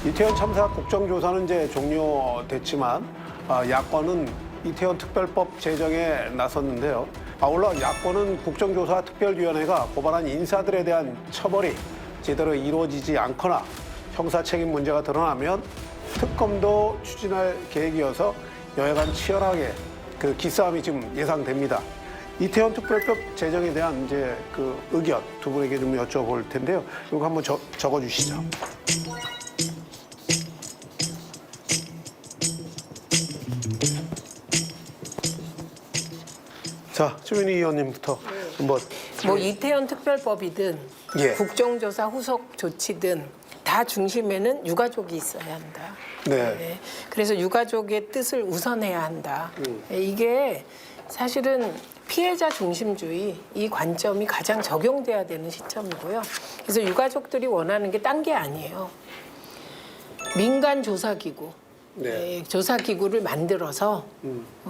이태원 참사 국정조사는 이제 종료됐지만 야권은 이태원 특별법 제정에 나섰는데요. 아울러 야권은 국정조사 특별위원회가 고발한 인사들에 대한 처벌이 제대로 이루어지지 않거나 형사 책임 문제가 드러나면 특검도 추진할 계획이어서 여야간 치열하게 그 기싸움이 지금 예상됩니다. 이태원 특별법 제정에 대한 이제 그 의견 두 분에게 좀 여쭤볼 텐데요. 이거 한번 적어주시죠. 자, 최민희 의원님부터 한번. 뭐 이태원 특별법이든 예. 국정조사 후속 조치든 다 중심에는 유가족이 있어야 한다. 네. 그래서 유가족의 뜻을 우선해야 한다. 이게 사실은 피해자 중심주의 이 관점이 가장 적용돼야 되는 시점이고요. 그래서 유가족들이 원하는 게 딴 게 아니에요. 민간 조사기구, 네. 조사기구를 만들어서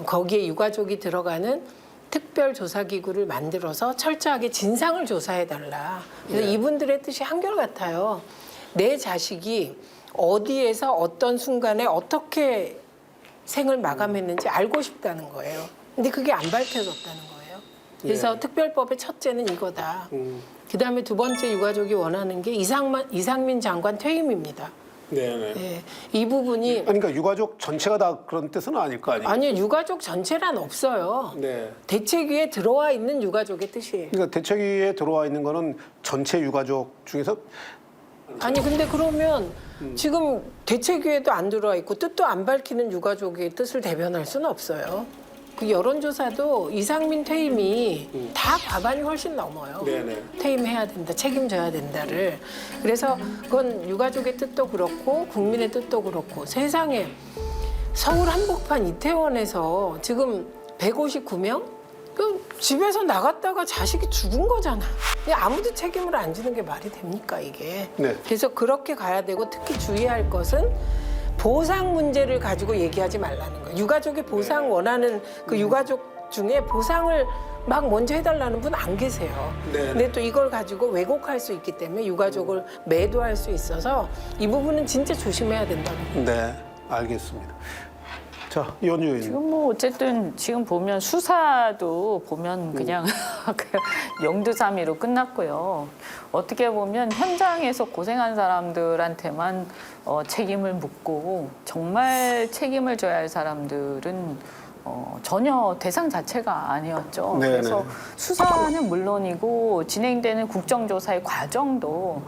거기에 유가족이 들어가는 특별조사기구를 만들어서 철저하게 진상을 조사해달라. 그래서 네. 이분들의 뜻이 한결같아요. 내 자식이 어디에서 어떤 순간에 어떻게 생을 마감했는지 알고 싶다는 거예요. 근데 그게 안 밝혀졌다는 거예요. 그래서 예. 특별법의 첫째는 이거다. 그다음에 두 번째 유가족이 원하는 게 이상민 장관 퇴임입니다. 네네. 예, 이 부분이 그러니까 유가족 전체가 다 그런 뜻은 아닐 거 아니에요? 아니요, 유가족 전체란 없어요. 네. 대책위에 들어와 있는 유가족의 뜻이에요. 그러니까 대책위에 들어와 있는 거는 전체 유가족 중에서 아니 근데 그러면 지금 대책위에도 안 들어와 있고 뜻도 안 밝히는 유가족의 뜻을 대변할 수는 없어요. 그 여론조사도 이상민 퇴임이 다 과반이 훨씬 넘어요. 네네. 퇴임해야 된다, 책임져야 된다를. 그래서 그건 유가족의 뜻도 그렇고 국민의 뜻도 그렇고 세상에 서울 한복판 이태원에서 지금 159명? 그 집에서 나갔다가 자식이 죽은 거잖아. 아무도 책임을 안 지는 게 말이 됩니까 이게? 네. 그래서 그렇게 가야 되고 특히 주의할 것은 보상 문제를 가지고 얘기하지 말라는 거예요. 유가족이 보상 원하는 그 유가족 중에 보상을 막 먼저 해달라는 분 안 계세요. 네. 근데 또 이걸 가지고 왜곡할 수 있기 때문에 유가족을 매도할 수 있어서 이 부분은 진짜 조심해야 된다고. 네, 알겠습니다. 자, 이원주 의원님. 지금 뭐 어쨌든 지금 보면 수사도 보면 그냥 영두삼위로 끝났고요. 어떻게 보면 현장에서 고생한 사람들한테만 책임을 묻고 정말 책임을 져야 할 사람들은 전혀 대상 자체가 아니었죠. 네네. 그래서 수사는 물론이고 진행되는 국정조사의 과정도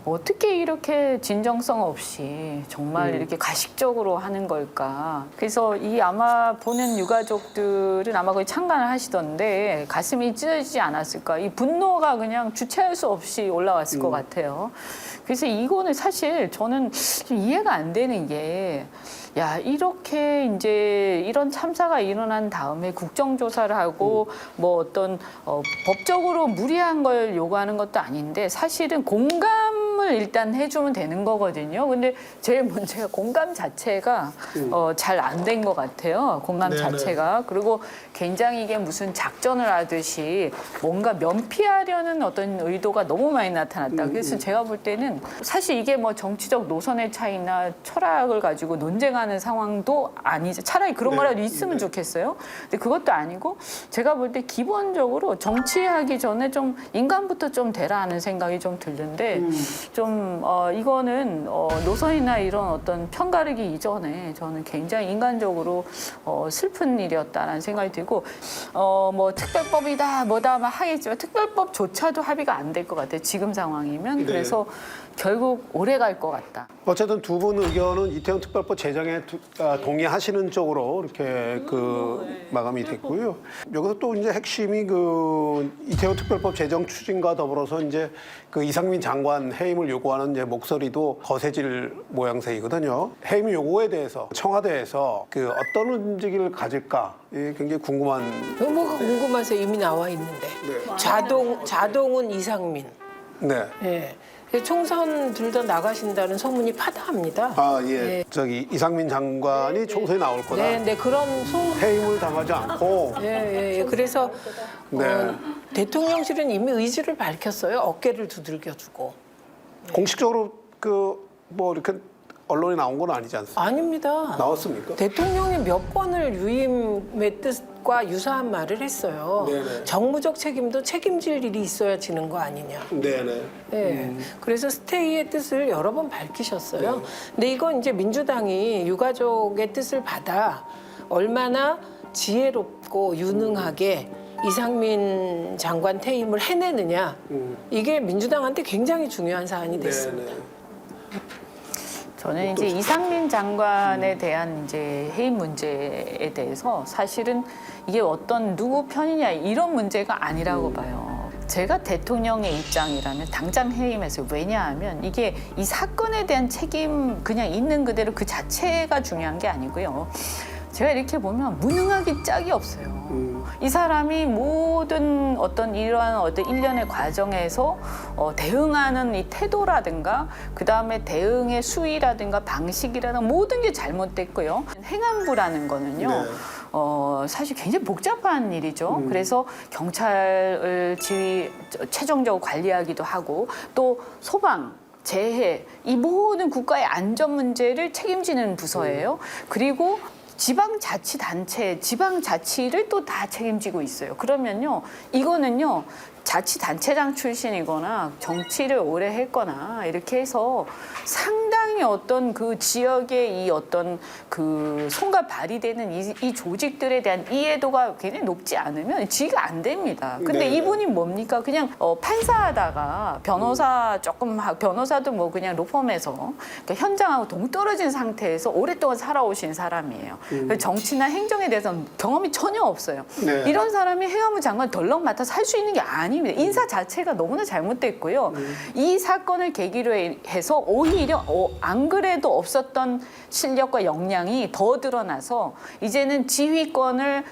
어떻게 이렇게 진정성 없이 정말 이렇게 가식적으로 하는 걸까. 그래서 이 아마 보는 유가족들은 아마 거의 참관을 하시던데 가슴이 찢어지지 않았을까. 이 분노가 그냥 주체할 수 없이 올라왔을 것 같아요. 그래서 이거는 사실 저는 좀 이해가 안 되는 게 야, 이렇게 이제 이런 참사가 일어난 다음에 국정조사를 하고 뭐 어떤 법적으로 무리한 걸 요구하는 것도 아닌데 사실은 공감을 일단 해주면 되는 거거든요. 근데 제일 문제가 공감 자체가 잘 안 된 것 같아요. 공감 네네. 자체가. 그리고 굉장히 이게 무슨 작전을 하듯이 뭔가 면피하려는 어떤 의도가 너무 많이 나타났다. 그래서 제가 볼 때는 사실 이게 뭐 정치적 노선의 차이나 철학을 가지고 논쟁하는 상황도 아니죠. 차라리 그런 네. 거라도 있으면 좋겠어요. 근데 그것도 아니고 제가 볼 때 기본적으로 정치하기 전에 좀 인간부터 좀 되라 하는 생각이 좀 들는데 좀 이거는 노선이나 이런 어떤 편가르기 이전에 저는 굉장히 인간적으로 슬픈 일이었다라는 생각이 들고 뭐 특별법이다 뭐다 막 하겠지만 특별법조차도 합의가 안 될 것 같아요. 지금 상황이면. 네. 그래서 결국 오래 갈 것 같다. 어쨌든 두 분 의견은 이태원 특별법 제정에 동의하시는 쪽으로 이렇게 마감이 됐고요. 여기서 또 이제 핵심이 그 이태원 특별법 제정 추진과 더불어서 이제 그 이상민 장관 해임을 요구하는 이제 목소리도 거세질 모양새이거든요. 해임 요구에 대해서 청와대에서 그 어떤 움직임을 가질까 이게 굉장히 궁금한. 뭐가 궁금하세요? 이미 나와 있는데. 네. 자동은 이상민. 네. 예. 총선 들다 나가신다는 소문이 파다합니다. 아, 예. 저기 이상민 장관이 총선에 나올 거다. 네, 그런 소문. 해임을 당하지 않고. 예. 그래서 네. 대통령실은 이미 의지를 밝혔어요. 어깨를 두들겨주고. 공식적으로 그 뭐 이렇게 언론에 나온 건 아니지 않습니까? 아닙니다. 나왔습니까? 대통령이 몇 번을 유임의 뜻과 유사한 말을 했어요. 네네. 정무적 책임도 책임질 일이 있어야 지는 거 아니냐. 네네. 네. 그래서 스테이의 뜻을 여러 번 밝히셨어요. 네. 근데 이건 이제 민주당이 유가족의 뜻을 받아 얼마나 지혜롭고 유능하게 이상민 장관 퇴임을 해내느냐. 이게 민주당한테 굉장히 중요한 사안이 됐습니다. 네네. 저는 이제 이상민 장관에 대한 이제 해임 문제에 대해서 사실은 이게 어떤 누구 편이냐 이런 문제가 아니라고 봐요. 제가 대통령의 입장이라면 당장 해임했어요. 왜냐하면 이게 이 사건에 대한 책임 그냥 있는 그대로 그 자체가 중요한 게 아니고요. 제가 이렇게 보면 무능하기 짝이 없어요. 이 사람이 모든 어떤 이러한 어떤 일련의 과정에서 대응하는 이 태도라든가 그 다음에 대응의 수위라든가 방식이라든가 모든 게 잘못됐고요. 행안부라는 거는요. 네. 사실 굉장히 복잡한 일이죠. 그래서 경찰을 최종적으로 관리하기도 하고 또 소방, 재해 이 모든 국가의 안전 문제를 책임지는 부서예요. 그리고 지방자치단체, 지방자치를 또 다 책임지고 있어요. 그러면요, 이거는요, 자치단체장 출신이거나 정치를 오래 했거나 이렇게 해서 상당히 어떤 그 지역의 이 어떤 그 손과 발이 되는 이 조직들에 대한 이해도가 굉장히 높지 않으면 지가 안 됩니다. 근데 네. 이분이 뭡니까? 그냥 판사하다가 변호사 조금 변호사도 뭐 그냥 로펌에서 그러니까 현장하고 동떨어진 상태에서 오랫동안 살아오신 사람이에요. 그래서 정치나 행정에 대해서는 경험이 전혀 없어요. 네. 이런 사람이 행안부 장관 덜렁 맡아서 할 수 있는 게 아닙니다. 인사 자체가 너무나 잘못됐고요. 이 사건을 계기로 해서 오히려 안 그래도 없었던 실력과 역량이 더 드러나서 이제는 지휘력을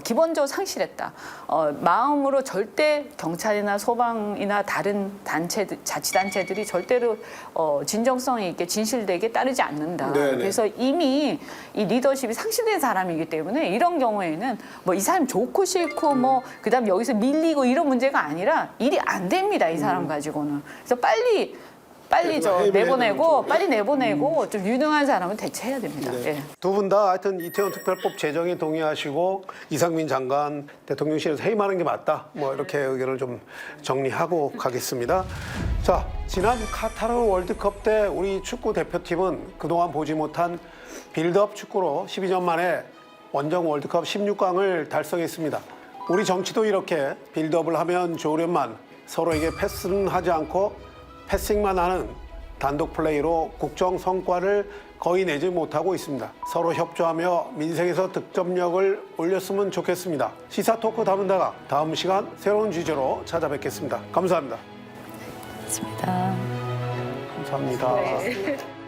기본적으로 상실했다. 마음으로 절대 경찰이나 소방이나 다른 자치단체들이 절대로 진정성 있게 진실되게 따르지 않는다. 네네. 그래서 이미 이 리더십이 상실된 사람이기 때문에 이런 경우에는 뭐 이 사람 좋고 싫고 뭐 그다음 여기서 밀리고 이런 문제가 아니라 일이 안 됩니다. 이 사람 가지고는. 그래서 빨리 저 해임해야 내보내고 되는 빨리 내보내고 좀 유능한 사람은 대체해야 됩니다. 네. 예. 두 분 다 하여튼 이태원 특별법 제정에 동의하시고 이상민 장관 대통령실에서 해임하는 게 맞다. 뭐 이렇게 의견을 좀 정리하고 가겠습니다. 자, 지난 카타르 월드컵 때 우리 축구 대표팀은 그동안 보지 못한 빌드업 축구로 12년 만에 원정 월드컵 16강을 달성했습니다. 우리 정치도 이렇게 빌드업을 하면 좋으련만 서로에게 패스는 하지 않고 패싱만 하는 단독 플레이로 국정 성과를 거의 내지 못하고 있습니다. 서로 협조하며 민생에서 득점력을 올렸으면 좋겠습니다. 시사 토크 담은다가 다음 시간 새로운 주제로 찾아뵙겠습니다. 감사합니다. 맞습니다. 감사합니다.